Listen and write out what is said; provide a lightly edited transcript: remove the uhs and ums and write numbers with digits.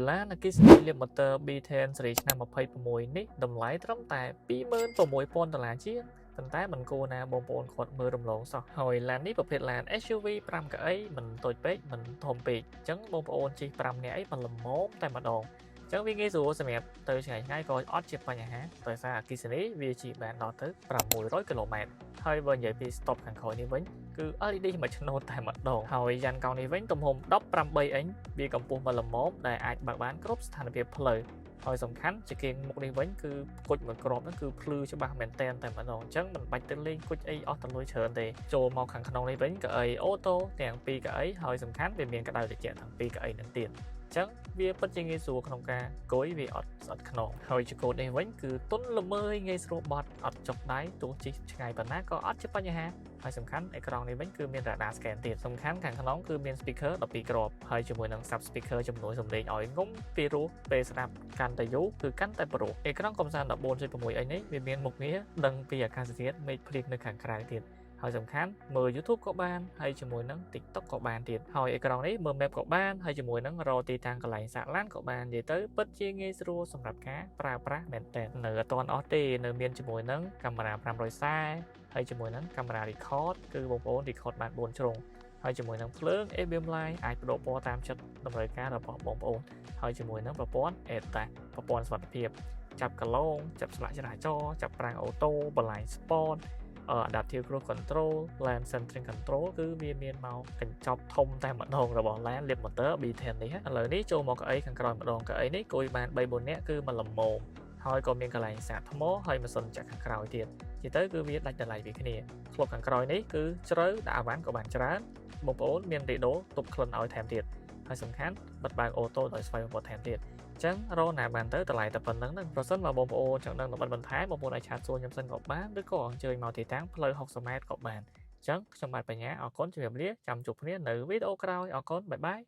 ឡានអគ្គិសនីលាបម៉ូទ័រ B10 ស៊េរីឆ្នាំ26នេះតម្លៃត្រឹមតែ$26,000ជាងប៉ុន្តែមិនគួរណាបងប្អូនគាត់មើលរំលងសោះហើយឡាននេះប្រភេទឡាន SUV 5កៅអីមិនតូចពេកមិនធំពេកអញ្ចឹងបងប្អូនជិះ5នាក់អីមិនល្មមតែម្ដងអញ្ចឹងវាងាយស្រួលសម្រាប់ទៅឆ្ងាយៗក៏អត់ជាបញ្ហាដោយសារអគ្គិសនីវាជិះបានដល់ទៅ600គីឡូម៉ែត្រហើយបើនិយាយពី stop ខាងក្រោយនេះវិញគឺ LED មួយឆ្នូតតែម្ដងហើយយ៉ានកោងនេះវិញទំហំ18អិញវាកម្ពស់មិនល្មមដែលអាចបើកបានគ្រប់ស្ថានភាពផ្លូវហើយសំខាន់ជាគៀងមុខនេះវិញគឺគុជមួយគ្រាប់ហ្នឹងគឺភ្លឺច្បាស់មែនតែនតែម្ដងអញ្ចឹងមិនបាច់ទៅលេងគុជអីអស់ទៅលុយច្រើនទេចូលមកខាងក្នុងនេះវិញកៅអីអូតូទាំងពីរកៅអីហើយសំខាន់វាមានក្តៅត្រជាក់ទាំងពីរកៅអីនឹងទៀតអញ្ចឹងវាពិតជាងាយស្រួលក្នុងការអង្គុយវាអត់ស្អិតខ្នងហើយជាកូដនេះវិញគឺទន់ល្មើយងាយស្រួលបត់អត់ចុកដៃទោះជិះឆ្ងាយប៉ុណ្ណាក៏អត់ជាបញ្ហាហើយសំខាន់អេក្រង់នេះវិញគឺមាន radar scan ទៀតសំខាន់ខាងក្នុងគឺមាន speaker 12គ្រាប់ហើយជាមួយនឹង sub speaker ជំនួយសំឡេងឲ្យងំពីរោះពេលស្ដាប់កាន់តែយូរគឺកាន់តែព្រោះអេក្រង់កំសាន្ត 14.6 អិញនេះវាមានមុខងារដឹងពីអាកាសធាតុមេឃភ្លៀងនៅខាងក្រៅទៀតហើយសំខាន់មើល YouTube ក៏បានហើយជាមួយនឹង TikTok ក៏បានទៀតហើយអេក្រង់នេះមើល map ក៏បានហើយជាមួយនឹងរកទីតាំងកន្លែងសាកឡានក៏បាននិយាយទៅពិតជាងាយស្រួលសម្រាប់ការប្រើប្រាស់មែនតើនៅអត់ទាន់អស់ទេនៅមានជាមួយនឹងកាមេរ៉ា540ហើយជាមួយនឹងកាមេរ៉ា record គឺបងប្អូន record បាន4ជ្រុងហើយជាមួយនឹងភ្លើង ambient light អាចបដូរពណ៌តាមចិត្តតម្រូវការរបស់បងប្អូនហើយជាមួយនឹងប្រព័ន្ធ ADAS ប្រព័ន្ធសុវត្ថិភាពចាប់កឡងចាប់ស្លាកចរាចរណ៍ចាប់ប្រាំងអូតូបន្លាញ sport adaptive cruise control lane centering control គឺវាមានមកកញ្ចប់ធំតែម្ដងរបស់ land lip motor B10 នេះឥឡូវនេះចូលមកកៅអីខាងក្រោយម្ដងកៅអីនេះគួយបាន 3-4 នាក់គឺមិនល្មមហើយក៏មានកន្លែងសាកថ្មហើយម៉ាស៊ីនចាក់ខាងក្រោយទៀតនិយាយទៅគឺវាដាច់តម្លៃពីគ្នាក្លុបខាងក្រោយនេះគឺជ្រៅដាក់អាវ៉ាន់ក៏បានច្រើនបងប្អូនមានរេដូទប់ក្លិនឲ្យថែមទៀតហើយសំខាន់បិទបើកអូតូដោយស្វ័យប្រវត្តិថែមទៀតចឹងរកណាបានទៅតម្លៃតែប៉ុណ្្នឹងហ្នឹងប្រសិនបើបងប្អូនចង់ដឹងតំបន់បន្ថែមបងប្អូនអាចឆាតសួរខ្ញុំសិនក៏បានឬក៏អញ្ជើញមកទីតាំងផ្លូវ60ម៉ែត្រក៏បានអញ្ចឹងខ្ញុំបាទបញ្ញាអរគុណជំរាបលាចាំជួបគ្នានៅវីដេអូក្រោយអរគុណបាយបាយ